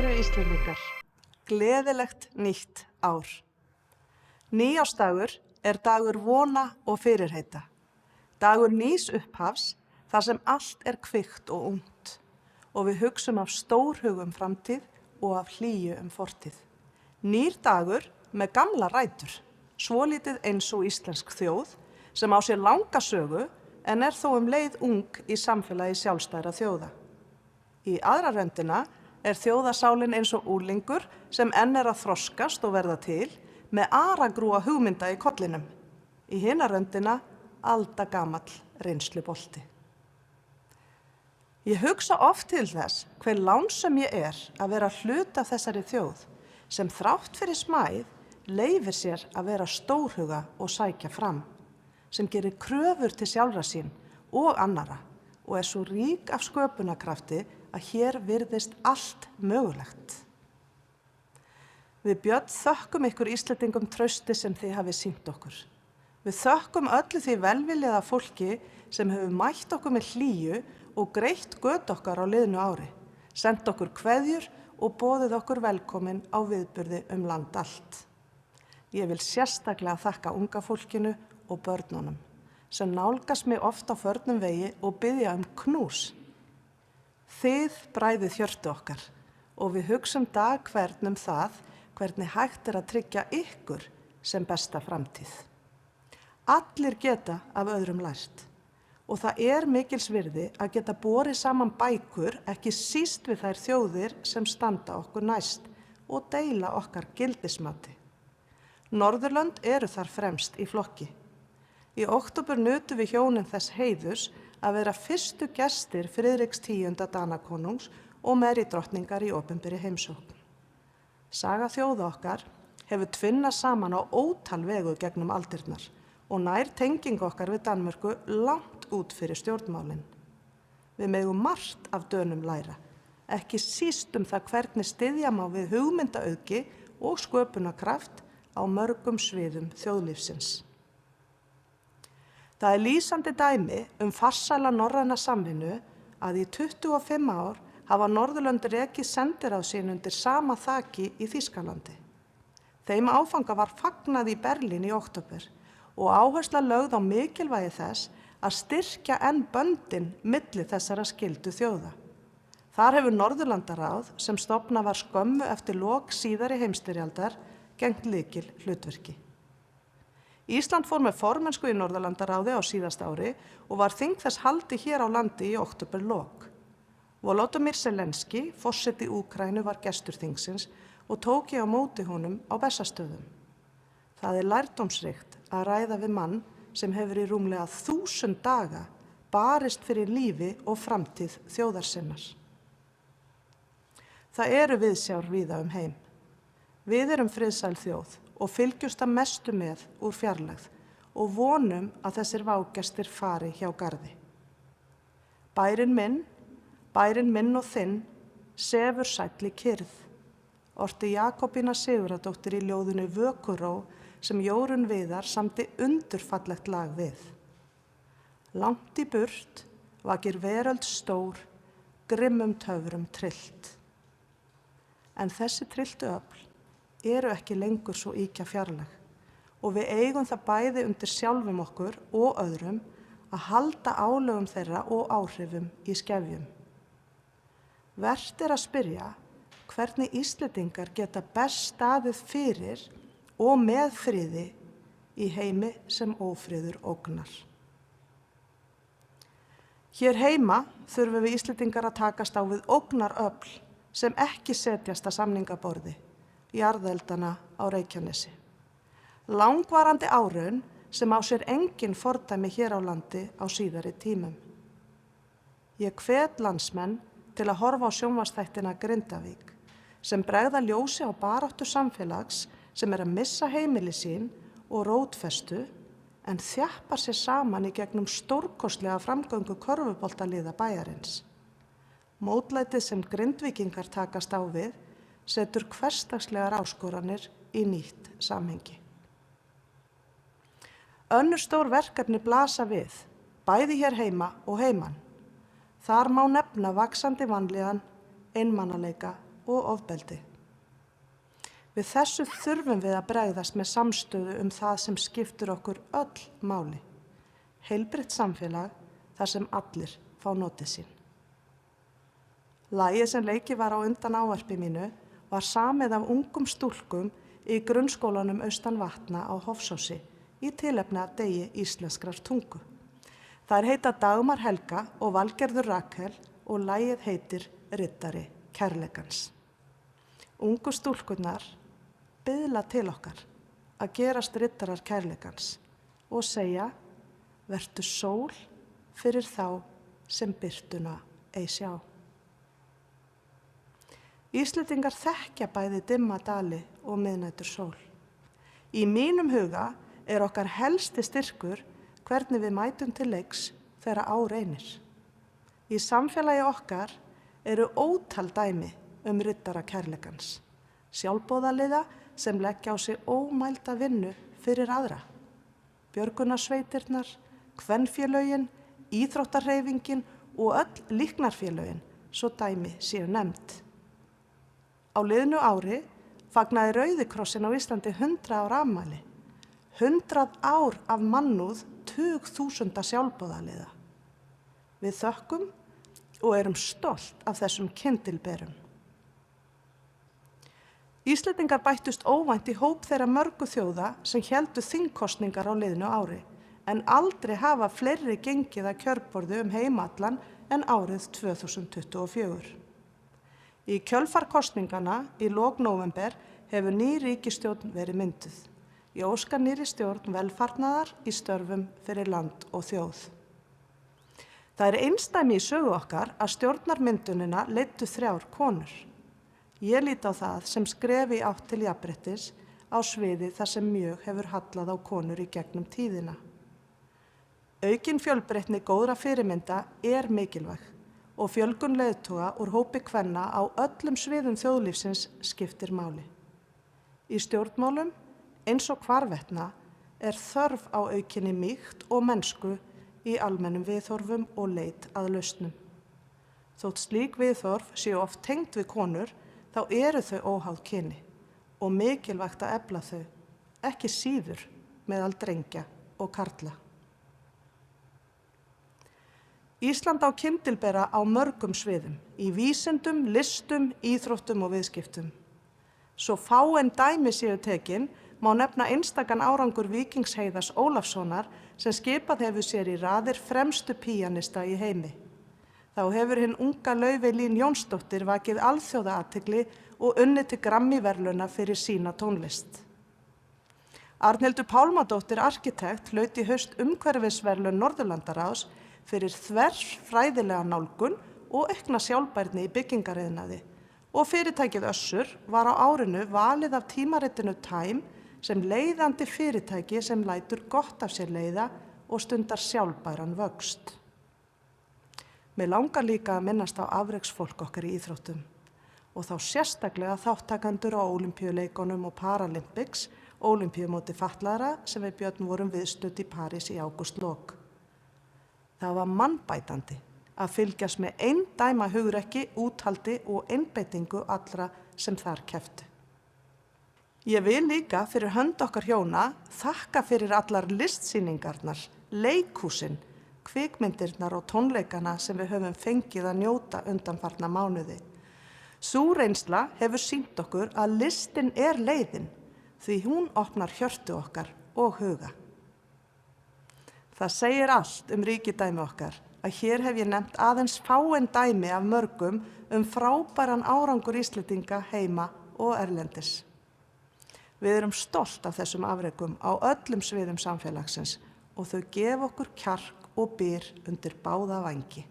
Kæru Íslendingar, gleðilegt nýtt ár. Nýársdagur er dagur vona og fyrirheita. Dagur nýs upphafs þar sem allt er kvikt og ungt og við hugsum af stórhugum framtíð og af hlýju fortíð. Nýr dagur með gamla rætur, svolítið eins og íslensk þjóð sem á sér langa sögu en er þó leið ung í samfélagi sjálfstæðra þjóða. Í aðra röndina er þjóðasálin eins og unglingur sem enn er að þroskast og verða til með aragrúa hugmynda í kollinum. Í hina röndina aldagamall reynslubolti. Ég hugsa oft til þess hve lánsöm ég er að vera hluti af þessari þjóð sem þrátt fyrir smæð leyfir sér að vera stórhuga og sækja fram, sem gerir kröfur til sjálfra sín og annara og er svo rík af sköpunarkrafti að hér virðist allt mögulegt. Við Björn þökkum ykkur Íslendingum trausti sem þið hafið sýnt okkur. Við þökkum öllu því velviljaða fólki sem hefur mætt okkur með hlýju og greitt göt okkar á liðnu ári, sent okkur kveðjur og boðið okkur velkomin á viðburði land allt. Ég vil sérstaklega þakka unga fólkinu og börnunum, sem nálgast mig oft á förnum vegi og biðja knús. Þið bræðið hjörtu okkar og við hugsum dag hvern það hvernig hægt er að tryggja ykkur sem besta framtíð. Allir geta af öðrum lært og það er mikils virði að geta borið saman bækur ekki síst við þær þjóðir sem standa okkur næst og deila okkar gildismati. Norðurlönd eru þar fremst í flokki. Í október nutu við hjónin þess heiðurs að vera fyrstu gestir Friðriks 10. Danakonungs og Mary drottningar í opinberri heimsókn. Saga þjóða okkar hefur tvinnað saman á ótal vegu gegnum aldirnar og nær tenging okkar við Danmörku langt út fyrir stjórnmálin. Við megum margt af Dönum læra, ekki síst það hvernig styðja má við hugmyndaauðgi og sköpunarkraft á mörgum sviðum þjóðlífsins. Það er lýsandi dæmi farsæla norræna samvinnu að í 25 ár hafa Norðurlönd rekið sendiráð sín undir sama þaki í Þýskalandi. Þeim áfanga var fagnað í Berlín í október og áhersla lögð á mikilvægi þess að styrkja enn böndin milli þessara skyldu þjóða. Þar hefur Norðurlandaráð, sem stofnað var skömmu eftir lok síðari heimsstyrjaldar, gegnt lykil hlutverki. Ísland fór með formennsku í Norðurlandaráði á síðasta ári og var þing þess haldið hér á landi í októberlok. Volodymyr Zelenský, forseti Úkraínu, var gestur þingsins og tók ég á móti honum á Bessastöðum. Það er lærdómsríkt að ræða við mann sem hefur í rúmlega 1000 daga barist fyrir lífi og framtíð þjóðar sinnar. Það eru viðsjár víða heim. Við erum friðsæl þjóð og fylgjumst að mestu með úr fjarlægð og vonum að þessir vágestir fari hjá garði. Bærinn minn og þinn, sefur sæll í kyrrð, orti Jakobína Sigurðardóttir í ljóðinu Vökuró sem Jórunn Viðar samdi undurfallegt lag við. Langt í burt vakir veröld stór, grimmum töfrum tryllt. En þessi trylltu öfl eru ekki lengur svo ýkja fjarlæg og við eigum það bæði undir sjálfum okkur og öðrum að halda álögum þeirra og áhrifum í skefjum. Vert er að spyrja hvernig Íslendingar geta best staðið fyrir og með friði í heimi sem ófriður ógnar. Hér heima þurfum við Íslendingar að takast á við ógnaröfl sem ekki setjast að samningaborði, jarðeldana á Reykjanesi. Langvarandi áraun sem á sér engin fordæmi hér á landi á síðari tímum. Ég hvet landsmenn til að horfa á sjónvarpsþættina Grindavík sem bregða ljósi á baráttu samfélags sem að missa heimili sín og rótfestu en þjappar sér saman í gegnum stórkostlega framgöngu körfuboltaliða bæjarins. Mótlætið sem Grindvíkingar takast á við setur hversdagslegar áskoranir í nýtt samhengi. Önnur stór verkefni blasa við, bæði hér heima og heiman. Þar má nefna vaxandi vanlíðan, einmanaleika og ofbeldi. Við þessu þurfum við að bregðast með samstöðu það sem skiptir okkur öll máli. Heilbrigt samfélag þar sem allir fá notið sín. Lagið sem leikið var á undan ávarpi mínu var samið af ungum stúlkum í grunnskólanum austan Vatna á Hofsósi í tilefni af degi íslenskrar tungu. Þær heita Dagmar Helga og Valgerður Rakel og lagið heitir Riddari kærleikans. Ungu stúlkurnar biðla til okkar að gerast riddarar kærleikans og segja: vertu sól fyrir þá sem birtuna ei sjá. Íslendingar þekkja bæði dimma dali og miðnætur sól. Í mínum huga er okkar helsti styrkur hvernig við mætum til leiks þegar á reynir. Í samfélagi okkar eru ótal dæmi riddara kærleikans, sjálfboðaliða sem leggja á sig ómælda vinnu fyrir aðra. Björgunarsveitirnar, kvenfélögin, íþróttahreyfingin og öll líknarfélögin, svo dæmi séu nefnd. Á liðnu ári fagnaði Rauði krossinn á Íslandi 100 ára afmæli. 100 ár af mannúð tugþúsunda sjálfboðaliða. Við þökkum og erum stolt af þessum kyndilberum. Íslendingar bættust óvænt í hóp þeirra mörgu þjóða sem héldu þingkosningar á liðnu ári, en aldrei hafa fleiri gengið að kjörborði heimallan en árið 2024. Í kjölfar kosningana í lok nóvember hefur ný ríkisstjórn verið mynduð. Ég óska nýrri stjórn velfarnaðar í störfum fyrir land og þjóð. Það er einsdæmi í sögu okkar að stjórnarmyndunina leiddu 3 konur. Ég lít á það sem skref í átt til jafnréttis á sviði þar sem mjög hefur hallað á konur í gegnum tíðina. Aukin fjölbreytni góðra fyrirmynda er mikilvæg og fjölgun leiðtoga úr hópi kvenna á öllum sviðum þjóðlífsins skiptir máli. Í stjórnmálum, eins og hvarvetna, er þörf á aukinni mýkt og mennsku í almennum viðhorfum og leit að lausnum. Þótt slík viðhorf séu oft tengd við konur, þá eru þau óháð kyni og mikilvægt að efla þau, ekki síður meðal drengja og karla. Ísland á kyndilbera á mörgum sviðum, í vísindum, listum, íþróttum og viðskiptum. Svo fáein dæmi séu tekin má nefna einstakan árangur Víkings Heiðars Ólafssonar sem skipað hefur sér í raðir fremstu píanista í heimi. Þá hefur hinn unga Laufey Lín Jónsdóttir vakið alþjóðaathygli og unnið til Grammy-verðlauna fyrir sína tónlist. Arnhildur Pálmadóttir arkitekt hlaut í haust umhverfisverðlaun Norðurlandaráðs fyrir þverfræðilega nálgun og aukna sjálfbærni í byggingariðnaði og fyrirtækið Össur var á árinu valið af tímaritinu Time sem leiðandi fyrirtæki sem lætur gott af sér leiða og stundar sjálfbæran vöxt. Mig langar líka að minnast á afreksfólk okkar í íþróttum og þá sérstaklega þáttakendur á Ólympíuleikunum og Paralympics, Ólympíumóti fatlaðra sem við Björn vorum viðstödd í París í ágústlok. Það var mannbætandi að fylgjast með eindæma hugrekki, úthaldi og einbeitingu allra sem þar kepptu. Ég vil líka fyrir hönd okkar hjóna þakka fyrir allar listsýningarnar, leikhúsin, kvikmyndirnar og tónleikana sem við höfum fengið að njóta undanfarna mánuði. Sú reynsla hefur sýnt okkur að listin er leiðin því hún opnar hjörtu okkar og huga. Það segir allt ríkidæmi okkar að hér hef ég nefnt aðeins fáein dæmi af mörgum frábæran árangur Íslendinga heima og erlendis. Við erum stolt af þessum afrekum á öllum sviðum samfélagsins og þau gefa okkur kjark og byr undir báða vængi.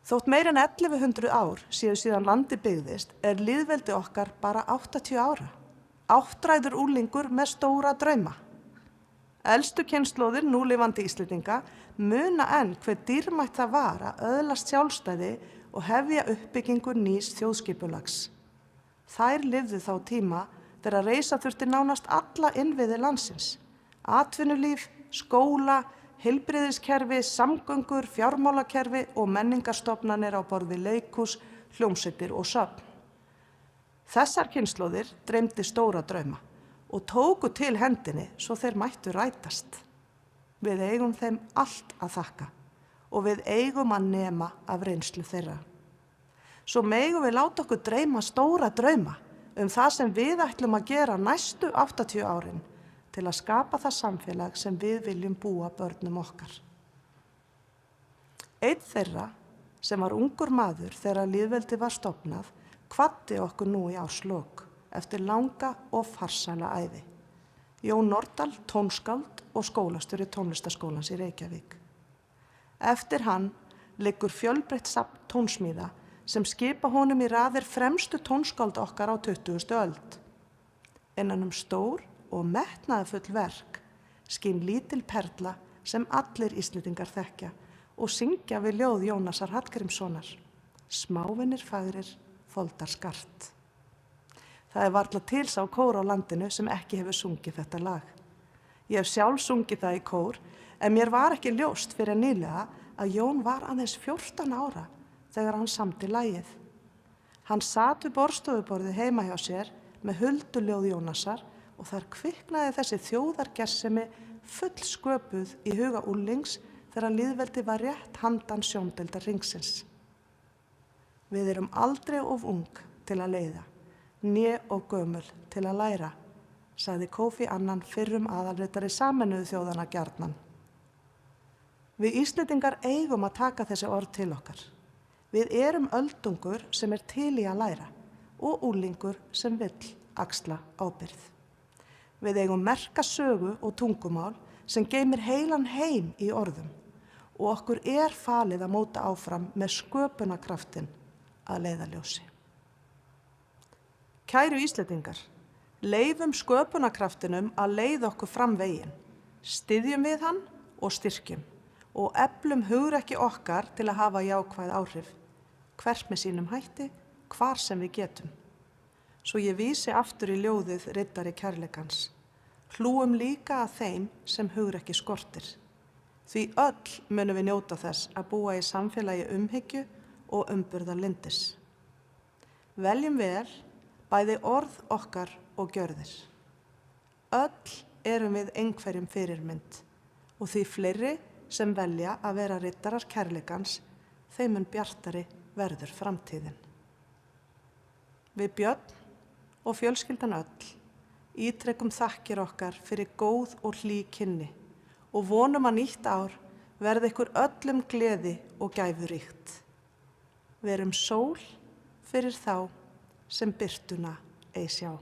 Þótt meir en 1100 ár séu síðan landi byggðist, er lýðveldi okkar bara 80 ára. Áttræður unglingur með stóra drauma. Elstu kynslóðir núlifandi Íslendinga muna enn hve dýrmætt það var að öðlast sjálfstæði og hefja uppbyggingu nýs þjóðskipulags. Þær lifðu þá tíma þegar reisa þurfti nánast alla innviði landsins. Atvinnulíf, skóla, heilbrigðiskerfi, samgöngur, fjármálakerfi og menningarstofnanir á borð við leikhús, hljómsveitir og söfn. Þessar kynslóðir dreymdi stóra drauma og tóku til hendinni svo þeir mættu rætast. Við eigum þeim allt að þakka og við eigum að nema af reynslu þeirra. Svo megum við láta okkur dreyma stóra drauma það sem við ætlum að gera næstu 80 árin til að skapa það samfélag sem við viljum búa börnum okkar. Einn þeirra, sem var ungur maður þegar lýðveldi var stofnað, hvatti okkur nú í árslok eftir langa og farsæla ævi. Jón Nordal, tónskáld og skólastjóri tónlistarskólans í Reykjavík. Eftir hann liggur fjölbreytt safn tónsmíða sem skipa honum í raðir fremstu tónskáld okkar á 20. öld. Innan stór og metnaðarfull verk skín lítil perla sem allir Íslendingar þekkja og syngja við ljóð Jónasar Hallgrímssonar. Smávinir fagrir, foldar skart. Það varla til sá kór á landinu sem ekki hefur sungið þetta lag. Ég hef sjálf sungið það í kór, en mér var ekki ljóst fyrir nýlega að Jón var aðeins 14 ára þegar hann samdi lagið. Hann sat við borðstofuborðið heima hjá sér með hulduljóð Jónasar og þar kviknaði þessi þjóðargersemi full sköpuð í huga úlings þegar lýðveldi var rétt handan sjóndeildar ringsins. Við erum aldrei of ung til að leiða, né of gömul til að læra, sagði Kofi Annan fyrrum aðalritari Sameinuðu þjóðanna gjarnan. Við Íslendingar eigum að taka þessi orð til okkar. Við erum öldungur sem til í að læra og úlingur sem vill axla ábyrgð. Við eigum merka sögu og tungumál sem geymir heilan heim í orðum og okkur falið að móta áfram með sköpunarkraftin að leiðarljósi. Kæru Íslendingar, leyfum sköpunarkraftinum að leiða okkur fram veginn, styðjum við hann og styrkjum og eflum hugrekki okkar til að hafa jákvæð áhrif, hvert með sínum hætti, hvar sem við getum. Svo ég vísi aftur í ljóðið riddari kærleikans. Hlúum líka að þeim sem hugrekki skortir. Því öll munum við njóta þess að búa í samfélagi umhyggju og umburðarlyndis. Veljum vel bæði orð okkar og gjörðir. Öll erum við einhverjum fyrirmynd og því fleiri sem velja að vera riddarar kærleikans, þeim mun bjartari verður framtíðin. Við Björn og fjölskyldan öll ítrekum þakkir okkar fyrir góð og hlý kynni og vonum að nýtt ár verði ykkur öllum gleði og gæfuríkt. Verum sól fyrir þá sem birtuna ei sjá.